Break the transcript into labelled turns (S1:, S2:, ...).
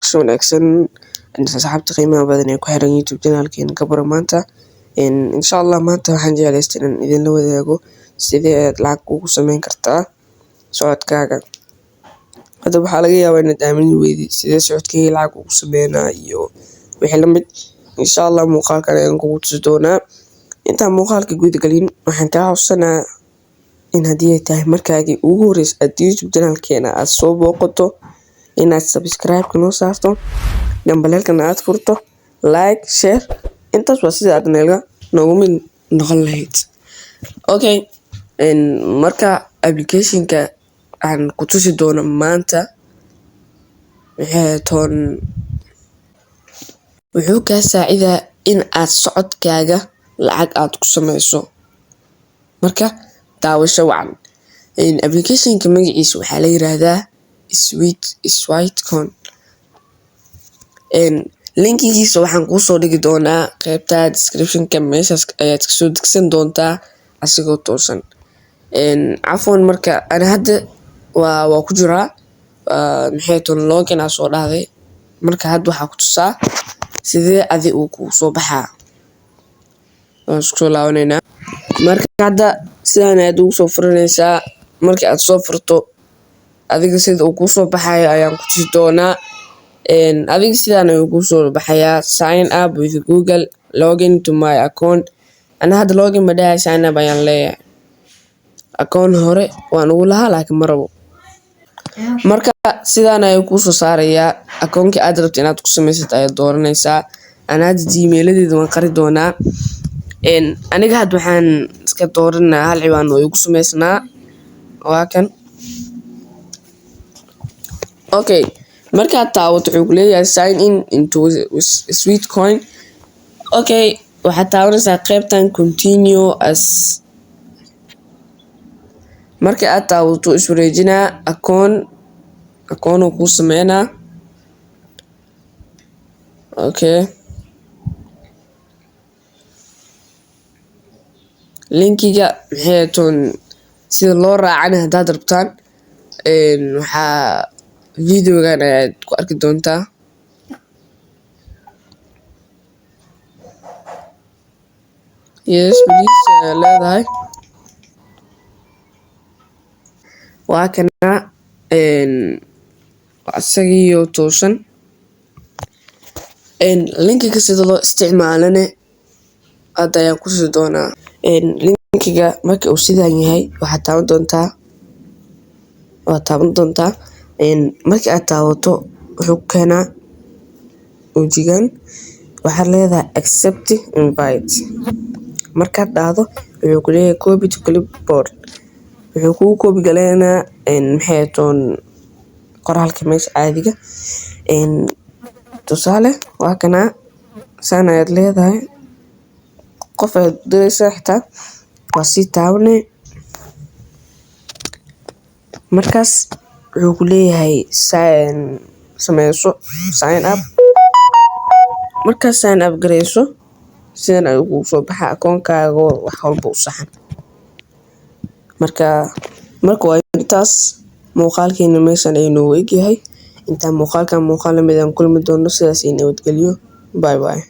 S1: wanaagsan asxaabta qiimaha badan ee ku xiran YouTube channelkeena Kabaro maanta insha Allah maanta waxaan jeclaystay inaan idinla wadaago sidee aad lacag ugu sameyn kartaa socodkaaga. Hadda waxaa laga yaabaa inaad aamin weydid sidee socodkayga lacag ugu sameynaa iyo wixii la mid. Insha Allah muuqaalkan ayaan kugu tusi doonaa. Intaan muuqaalka guda galin waxaan kaa codsanayaa in haddii ay tahay markaagii ugu horreysay aad YouTube channelkeena aad soo booqato inaad subscribe noo saarto, gambaleelkana aad furto, like, share, intaas waa sida aad noogu mid noqon lahayd. Okay, marka applicationka aan ku tusi doono maanta wuxuu kaa saacidaa in aad socodkaaga lacag aad ku sameyso. Marka daawasho wacan. Applicationka magaciisa waxaa la yiraahdaa Sweetcoin. Linkigiisa waxaan kuu soo dhigi doonaa qaybta description-ka, meeshaas ayaad ka soo degsan doontaa asigoo toosan. Cafwan marka ana hadda waa ku jiraa login aan soo dhahday. Marka hadda waxaa ku tusaa sidee adi uu kugu soo baxaa. Waan isku soo laabaneynaa. Marka hadda sidaan ayaad ugu soo furanaysaa. Marka aad soo furto adiga sida uu kuu soo baxayo ayaan ku tusi doonaa. Adiga sidaan ayuu kuu soo baxayaa sign up with Google, login to my account. Ana hadda login ma dhahay, sign up ayaan leeyahay. Account hore waan ugu lahaa laakiin ma rabo. Marka sidaan ayuu kuu soo saarayaa account-kii aad rabto inaad ku samaysato ayaad dooranaysaa. Ana hadda gmail-adeeda waan qari doonaa. Aniga hadda waxaan iska dooranaa hal ciwaan oo igu samaysnaa waa kan. Okay, markaad taabato wuxuu ku leeyahay sign in into Sweetcoin. Okay, waxaad taabanaysaa qaybtan continue as. Marka aad taabato iswareejinaa account oo kuu sameynaa. Okay, linkiga sida loo raacana haddaad rabtaan waxaa videogan ayaad ku arki doontaa. Yes please leedahay waa kana asagiyo toosan. Linkiga sida loo isticmaalane hadda ayaan ku tusi doonaa. Linkiga marka uu sidaan yahay waxaad taaban doontaa. Marka aad taabato wuxuu keenaa ujigan waxaad leedahay accept invite. Markaad dhahdo wuxuu ku leeyahay copy to clipboard. Wuxuu kugu copy galeynaa qoraalka meesha caadiga. Tusaale waa kana saan ayaad leedahay. Qof ayaad diraysaa xitaa waa sii taabanay. Markaas wuxuu ku leeyahay sameyso sign up. Markaad sign up gareyso sidaan ayuu kugu soo baxaa account-kaaga wax walba u saxan. Marka waa intaas muuqaalkeena meeshan ayuu noogu egyahay. Intaan muuqaal la mid ah kulmi doono sidaas iyo nabadgelyo. Bye bye.